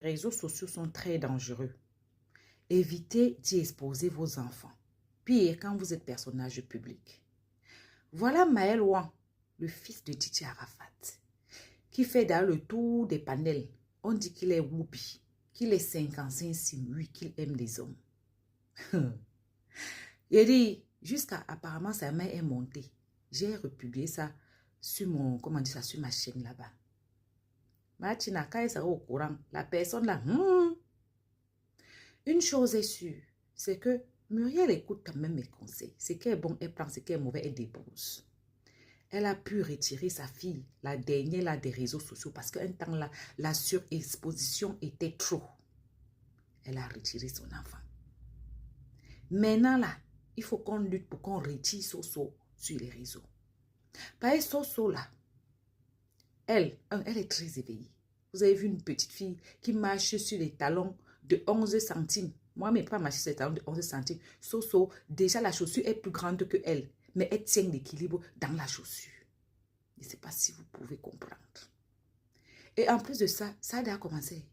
réseaux sociaux sont très dangereux. Évitez d'y exposer vos enfants. Pire quand vous êtes personnage public. Voilà Maël Ouan, le fils de Didier Arafat, qui fait d'ailleurs le tour des panels. On dit qu'il est whoopi, qu'il est 55 lui, qu'il aime les hommes. Il dit, jusqu'à apparemment sa main est montée. J'ai republié ça sur mon, comment dire ça, sur ma chaîne là-bas. Martina, quand elle sera au courant, la personne là, une chose est sûre, c'est que Muriel écoute quand même mes conseils. Ce qui est bon, elle prend, ce qui est mauvais, elle dépose. Elle a pu retirer sa fille, la dernière là, des réseaux sociaux, parce qu'un temps là, la surexposition était trop. Elle a retiré son enfant. Maintenant là, il faut qu'on lutte pour qu'on retire Soso sur les réseaux. Parce que Soso là, elle est très éveillée. Vous avez vu une petite fille qui marche sur les talons de 11 centimes. Moi, mais pas marcher sur les talons de 11 centimes. Soso, déjà la chaussure est plus grande que elle, mais elle tient l'équilibre dans la chaussure. Je ne sais pas si vous pouvez comprendre. Et en plus de ça, ça a déjà commencé.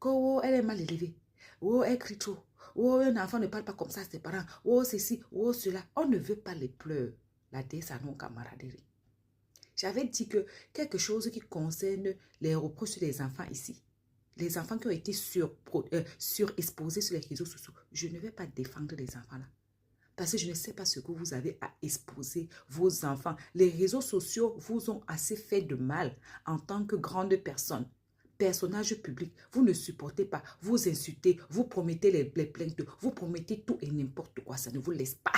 Oh, elle est mal élevée. Oh, elle crie trop. Oh, un enfant ne parle pas comme ça à ses parents. Oh, ceci, oh, cela. On ne veut pas les pleurs. La déesse à nos camaraderies. J'avais dit que quelque chose qui concerne les reproches sur les enfants ici, les enfants qui ont été surexposés sur les réseaux sociaux, je ne vais pas défendre les enfants là. Parce que je ne sais pas ce que vous avez à exposer vos enfants. Les réseaux sociaux vous ont assez fait de mal en tant que grande personne. Personnage public, vous ne supportez pas, vous insultez, vous promettez les plaintes, vous promettez tout et n'importe quoi, ça ne vous laisse pas.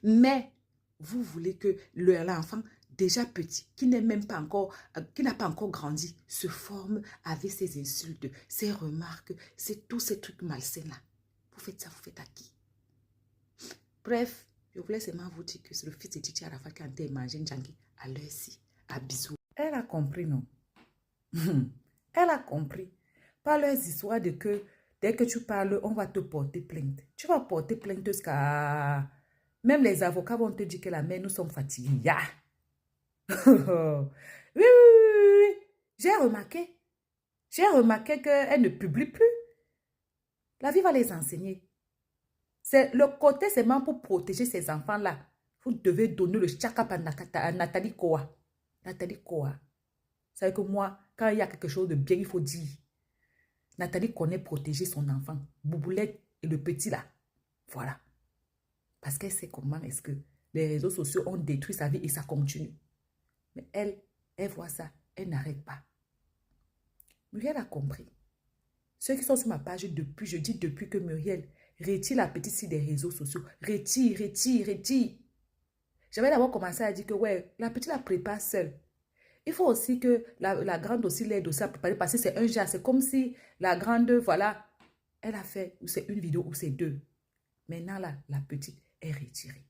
Mais vous voulez que l'enfant déjà petit, qui n'est même pas encore, qui n'a pas encore grandi, se forme avec ses insultes, ses remarques, c'est tous ces trucs malsains là. Vous faites ça, vous faites à qui? Bref, je voulais seulement vous dire que c'est le fils de Didier Arafat qui a été mangé Ndjangi à l'heure-ci, à bisous. Elle a compris, non? Elle a compris. Pas leurs histoires de que dès que tu parles, on va te porter plainte. Tu vas porter plainte jusqu'à... Même les avocats vont te dire que la mère, nous sommes fatigués. Yeah. Oui. J'ai remarqué. J'ai remarqué qu'elle ne publie plus. La vie va les enseigner. C'est le côté seulement pour protéger ces enfants-là. Vous devez donner le chakap à Nathalie Koa. Nathalie Koa. C'est que moi, quand il y a quelque chose de bien, il faut dire. Nathalie connaît protéger son enfant. Bouboulette et le petit là. Voilà. Parce qu'elle sait comment est-ce que les réseaux sociaux ont détruit sa vie et ça continue. Mais elle voit ça. Elle n'arrête pas. Muriel a compris. Ceux qui sont sur ma page depuis, je dis depuis que Muriel retire la petite fille des réseaux sociaux. Retire. J'avais d'abord commencé à dire que ouais, la petite la prépare seule. Il faut aussi que la grande aussi l'aide aussi à préparer parce que c'est un genre. C'est comme si la grande, voilà, elle a fait, ou c'est une vidéo ou c'est deux. Maintenant là, la petite est retirée.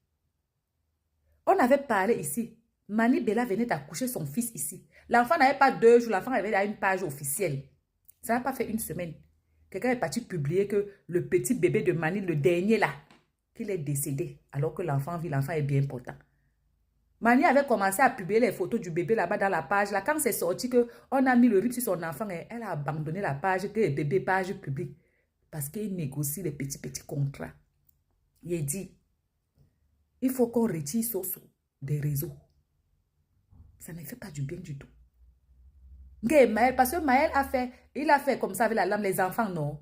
On avait parlé ici. Mani Bella venait d'accoucher son fils ici. L'enfant n'avait pas 2 jours, l'enfant avait là une page officielle. Ça n'a pas fait une semaine. Quelqu'un est parti publier que le petit bébé de Mani, le dernier là, qu'il est décédé, alors que l'enfant vit, l'enfant est bien important. Mani avait commencé à publier les photos du bébé là-bas dans la page. Là, quand c'est sorti qu'on a mis le RIP sur son enfant, elle a abandonné la page, que le bébé page publique. Parce qu'il négocie les petits contrats. Il a dit, il faut qu'on retire Soso des réseaux. Ça ne fait pas du bien du tout. Maël, parce que Maël il a fait comme ça avec la lame, les enfants, non.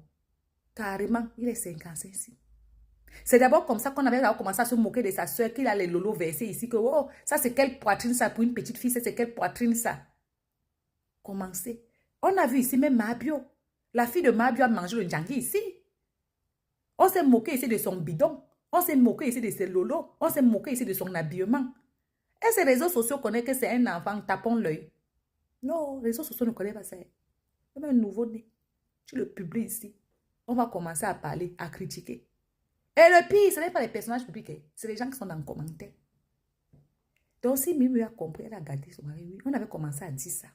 Carrément, il est 55. C'est d'abord comme ça qu'on avait commencé à se moquer de sa soeur, qu'il a les lolos versés ici, que oh, ça c'est quelle poitrine ça pour une petite fille, c'est quelle poitrine ça. Commencez. On a vu ici même Mabio. La fille de Mabio a mangé le Ndjangi ici. On s'est moqué ici de son bidon. On s'est moqué ici de ses lolos. On s'est moqué ici de son habillement. Et ces réseaux sociaux connaissent que c'est un enfant, tapons l'œil. Non, les réseaux sociaux ne connaissent pas ça. Comme un nouveau-né. Tu le publies ici. On va commencer à parler, à critiquer. Et le pire, ce n'est pas les personnages publics. C'est les gens qui sont dans le commentaire. Donc, si Mimi a compris, elle a gardé son mari, oui, on avait commencé à dire ça.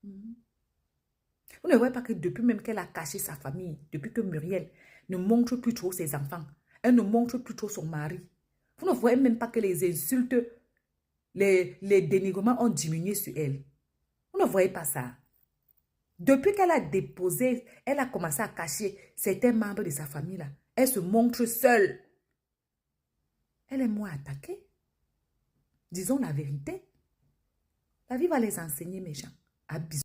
Vous ne voyez pas que depuis même qu'elle a caché sa famille, depuis que Muriel ne montre plus trop ses enfants, elle ne montre plus trop son mari. Vous ne voyez même pas que les insultes, les dénigrements ont diminué sur elle. Vous ne voyez pas ça. Depuis qu'elle a déposé, elle a commencé à cacher certains membres de sa famille là. Elle se montre seule. Elle est moins attaquée. Disons la vérité. La vie va les enseigner, mes gens. À bisous.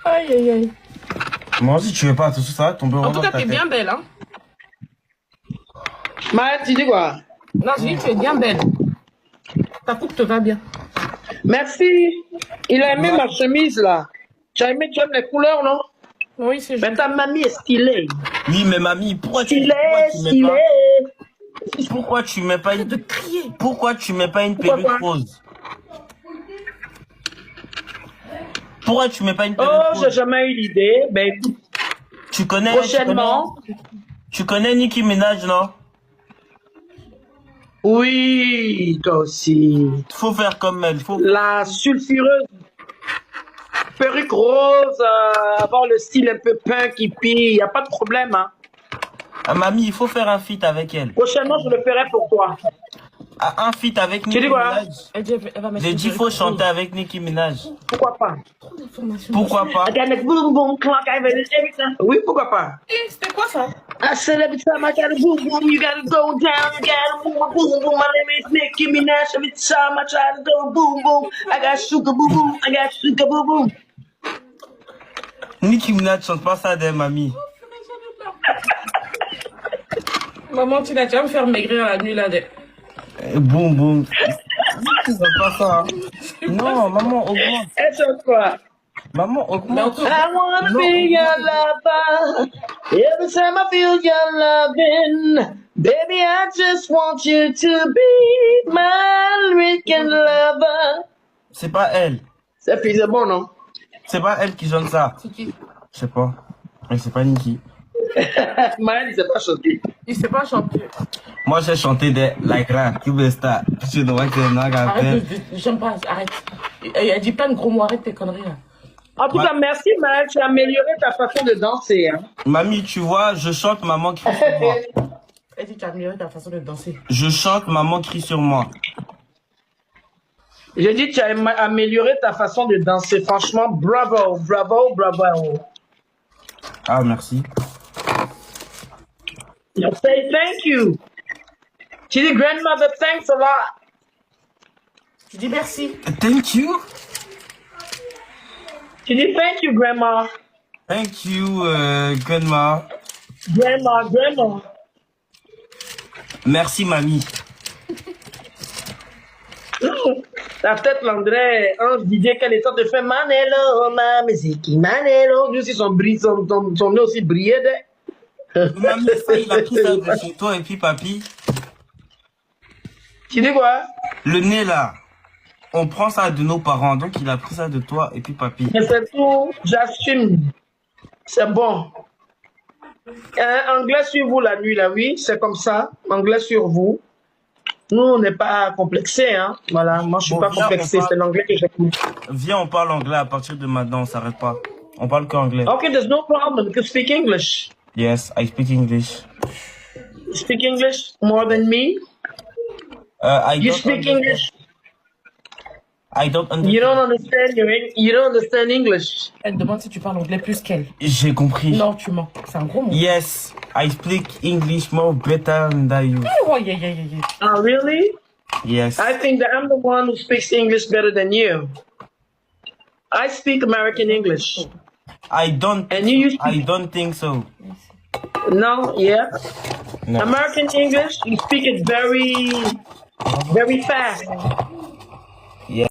Aïe, aïe, aïe. Moi aussi, tu veux pas, tout ça va tomber En vraiment tout dans cas, ta t'es tête. bien belle, hein. Maëlle, tu dis quoi? Non, je dis que tu es bien belle. Ta coupe te va bien. Merci. Il a aimé ma chemise, là. Tu as aimé, tu aimes les couleurs, non? Oui, c'est Mais juste. ta mamie est stylée. Oui, mais mamie, pourquoi tu Stylée, mets pas... stylée. Pourquoi tu mets pas une... De crier. Pourquoi tu mets pas une Pourquoi perruque pas? rose? Pourquoi tu mets pas une Oh, perruque j'ai rose? jamais eu l'idée. Ben, écoute, Tu connais... prochainement. Tu connais Nicki Minaj, non? Oui, toi aussi. Faut faire comme elle, faut... La sulfureuse perruque rose, avoir le style un peu punk, hippie, il n'y a pas de problème. Hein. Ah, mamie, il faut faire un feat avec elle. Prochainement, je le ferai pour toi. Ah, un feat avec Tu Nicki dis quoi? Minaj. Elle va mettre J'ai une dit, faut perruque chanter rose. avec Nicki Minaj. Pourquoi pas? Trop d'informations. Pourquoi pas? I gotta make boom boom clock, I made it every time. Oui, pourquoi pas? Eh, c'était quoi ça? I said every time I gotta boom boom, you gotta go down, you gotta boom boom boom. My name is Nicki Minaj. Every time I try to go boom boom, I got sugar boom boom, I got sugar boom boom. Nicki Minaj chante pas ça d'elle, mamie. Maman, tu vas me faire maigrir la nuit là. Boum, boum. Tu chante pas ça. Hein. Non, maman, augmente. Elle chante quoi? Maman, Mais augmente. encore, I wanna Non, be your lover. Every time I feel your loving, baby, I just want you to be my weekend lover. C'est pas elle. Ça puis c'est bon, non? C'est pas elle qui chante ça. c'est qui? Je sais pas. Mais c'est pas Nicki. Maëlle, il sait pas chanter. Il sait pas chanter. Moi, j'ai chanté des like rap, qui veut ça. Tu dois que non, Arrête, j'aime pas, arrête. Elle dit plein de gros mots, arrête tes conneries là. En tout Ouais. cas, merci Maëlle, tu as amélioré ta façon de danser. Hein. Mamie, tu vois, je chante, maman crie sur moi. Elle dit tu as amélioré ta façon de danser. Je chante, maman crie sur moi. J'ai dit tu as amélioré ta façon de danser. Franchement, bravo, bravo, bravo. Ah, merci. You say thank you. Tu dis grandmother, thanks a lot. Je dis merci. Thank you. Tu dis thank you, grandma. Thank you, grandma. Grandma, grandma. Merci, mamie. La tête Landré, Ange Didier, quel état de fait Manelo, ma musique, Manelo. Lui aussi, son nez aussi brillait. Mamie, ça, il a pris ça de chez toi et puis papi. Tu dis quoi? Le nez là, on prend ça de nos parents, donc il a pris ça de toi et puis papi. Mais c'est tout, j'assume. C'est bon. Anglais sur vous la nuit, là, oui, c'est comme ça. Anglais sur vous. Nous, on n'est pas complexés, hein. Voilà, moi, je suis Bon, pas viens, complexé, on parle. c'est l'anglais que j'écoute. Viens, on parle anglais à partir de maintenant, on s'arrête pas. On parle qu'anglais. Okay, there's no problem. You can speak English. Yes, I speak English. You speak English more than me. I You don't speak understand. English. I don't You don't understand. understand you don't understand English. Elle demande si tu parles anglais plus qu'elle. J'ai compris. Non, tu mens. C'est un gros mot. Yes, I speak English more better than you. Oh, yeah, yeah, yeah, yeah. Oh, really? Yes. I think that I'm the one who speaks English better than you. I speak American English. I don't. And you used to- I don't think so. No, yeah. No. American English, you speak it very, very fast. Yeah.